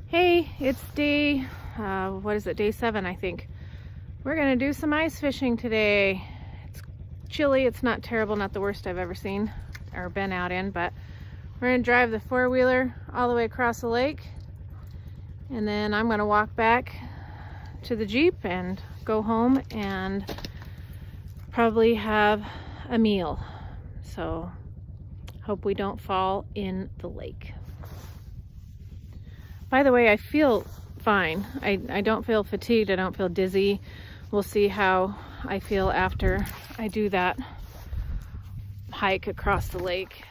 Hey, it's day, day 7, I think. We're gonna do some ice fishing today. It's chilly, it's not terrible, not the worst I've ever seen or been out in, but we're gonna drive the four-wheeler all the way across the lake, and then I'm gonna walk back to the Jeep and go home and probably have a meal. So, hope we don't fall in the lake. By the way, I feel fine. I don't feel fatigued. I don't feel dizzy. We'll see how I feel after I do that hike across the lake.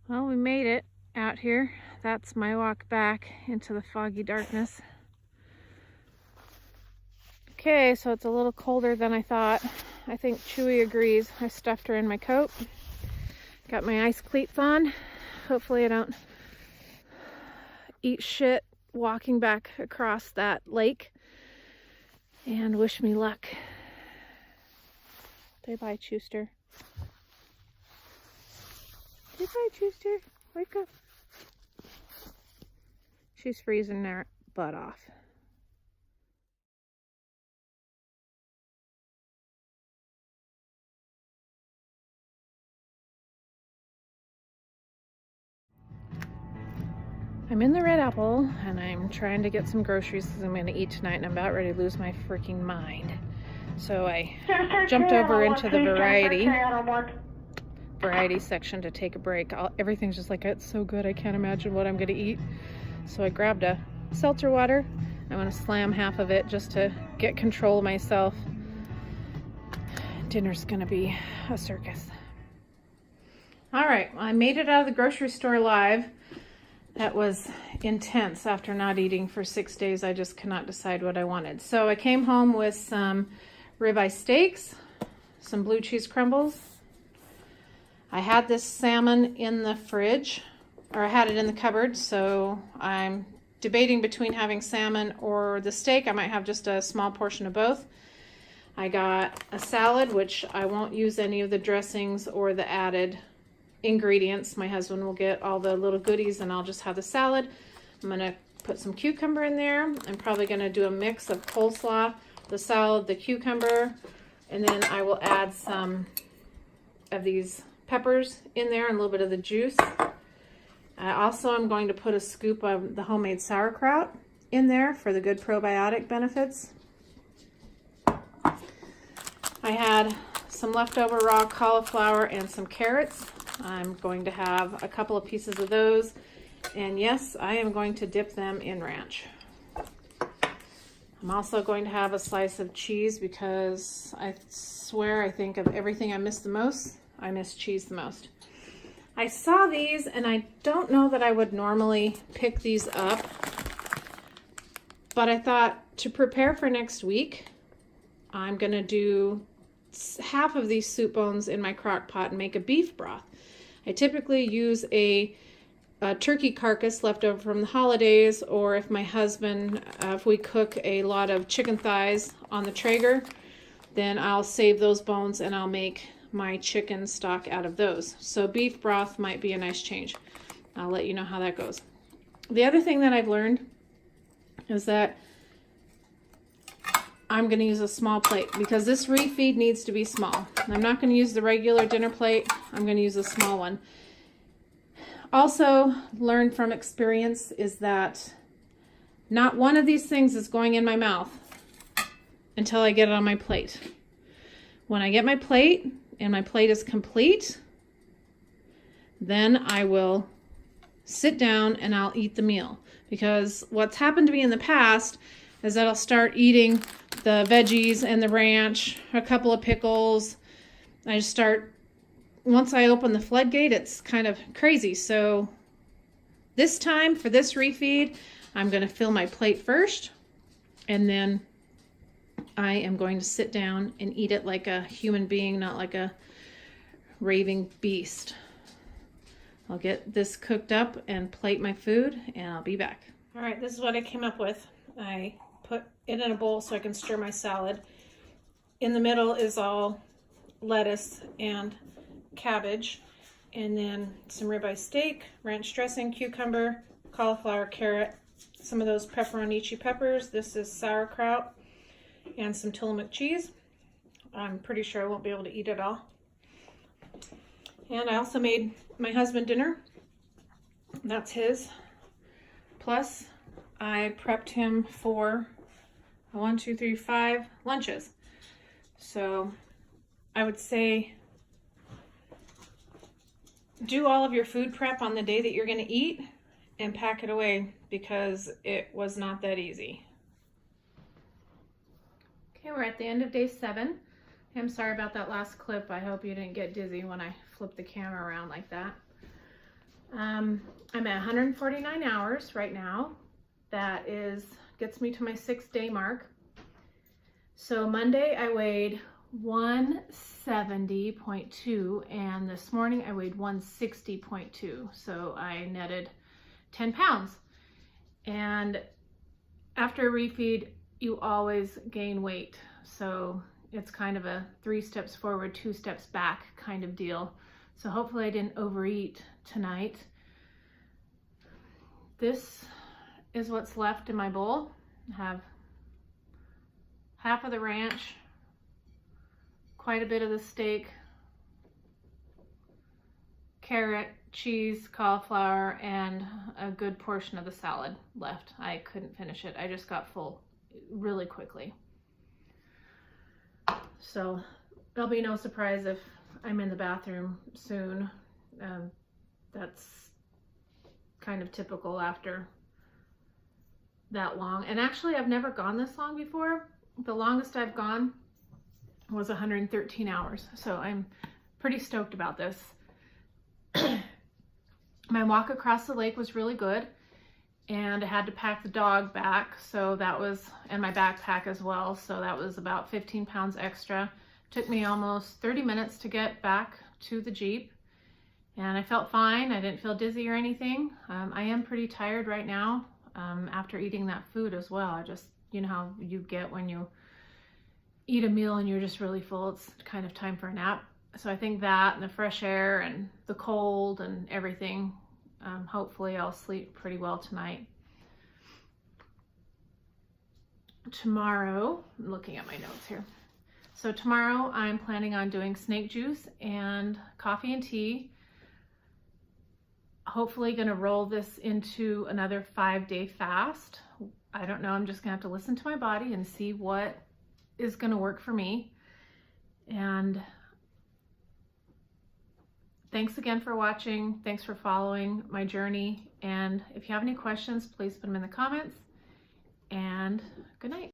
Well, we made it out here. That's my walk back into the foggy darkness. Okay, so it's a little colder than I thought. I think Chewy agrees. I stuffed her in my coat. Got my ice cleats on. Hopefully I don't eat shit walking back across that lake, and wish me luck. Say bye, Chooster. Say bye, Chooster. Wake up. She's freezing her butt off. I'm in the Red Apple and I'm trying to get some groceries because I'm going to eat tonight and I'm about ready to lose my freaking mind. So I jumped over into the variety section to take a break. Everything's just like, it's so good, I can't imagine what I'm going to eat. So I grabbed a seltzer water. I'm going to slam half of it just to get control of myself. Dinner's going to be a circus. All right, I made it out of the grocery store live. That was intense. After not eating for 6 days, I just cannot decide what I wanted. So I came home with some ribeye steaks, some blue cheese crumbles. I had this salmon in the fridge, or I had it in the cupboard, so I'm debating between having salmon or the steak. I might have just a small portion of both. I got a salad, which I won't use any of the dressings or the added ingredients. My husband will get all the little goodies and I'll just have the salad. I'm gonna put some cucumber in there. I'm probably gonna do a mix of coleslaw, the salad, the cucumber, and then I will add some of these peppers in there and a little bit of the juice. Also, I'm going to put a scoop of the homemade sauerkraut in there for the good probiotic benefits. I had some leftover raw cauliflower and some carrots. I'm going to have a couple of pieces of those, and yes, I am going to dip them in ranch. I'm also going to have a slice of cheese because I swear I think of everything I miss the most, I miss cheese the most. I saw these and I don't know that I would normally pick these up, but I thought to prepare for next week, I'm going to do half of these soup bones in my crock pot and make a beef broth. I typically use a turkey carcass left over from the holidays, or if my husband, if we cook a lot of chicken thighs on the Traeger, then I'll save those bones and I'll make my chicken stock out of those. So beef broth might be a nice change. I'll let you know how that goes. The other thing that I've learned is that I'm going to use a small plate because this refeed needs to be small. I'm not going to use the regular dinner plate. I'm going to use a small one. Also, learned from experience is that not one of these things is going in my mouth until I get it on my plate. When I get my plate and my plate is complete, then I will sit down and I'll eat the meal. Because what's happened to me in the past is that I'll start eating the veggies and the ranch, a couple of pickles. I just start, once I open the floodgate, it's kind of crazy. So this time for this refeed, I'm going to fill my plate first, and then I am going to sit down and eat it like a human being, not like a raving beast. I'll get this cooked up and plate my food, and I'll be back. All right, this is what I came up with. I put it in a bowl so I can stir my salad. In the middle is all lettuce and cabbage, and then some ribeye steak, ranch dressing, cucumber, cauliflower, carrot, some of those pepperoni peppers. This is sauerkraut and some Tillamook cheese. I'm pretty sure I won't be able to eat it all. And I also made my husband dinner. That's his. Plus, I prepped him for 1, 2, 3, 5 lunches. So I would say do all of your food prep on the day that you're going to eat and pack it away, because it was not that easy. Okay, we're at the end of day 7. I'm sorry about that last clip. I hope you didn't get dizzy when I flipped the camera around like that. I'm at 149 hours right now. That gets me to my 6-day mark. So Monday I weighed 170.2, and this morning I weighed 160.2. So I netted 10 pounds. And after a refeed, you always gain weight. So it's kind of a 3 steps forward, 2 steps back kind of deal. So hopefully I didn't overeat tonight. This is what's left in my bowl. I have half of the ranch, quite a bit of the steak, carrot, cheese, cauliflower, and a good portion of the salad left. I couldn't finish it. I just got full really quickly. So there'll be no surprise if I'm in the bathroom soon. That's kind of typical after that long. And actually, I've never gone this long before. The longest I've gone was 113 hours. So I'm pretty stoked about this. My walk across the lake was really good, and I had to pack the dog back, so that was, and my backpack as well, so that was about 15 pounds extra. Took me almost 30 minutes to get back to the Jeep, and I felt fine. I didn't feel dizzy or anything. I am pretty tired right now after eating that food as well. I just, you know how you get when you eat a meal and you're just really full. It's kind of time for a nap. So I think that and the fresh air and the cold and everything, hopefully I'll sleep pretty well tonight. Tomorrow, I'm looking at my notes here. So tomorrow I'm planning on doing snake juice and coffee and tea. Hopefully gonna roll this into another 5-day fast. I don't know, I'm just gonna have to listen to my body and see what is gonna work for me. And thanks again for watching. Thanks for following my journey. And if you have any questions, please put them in the comments. And good night.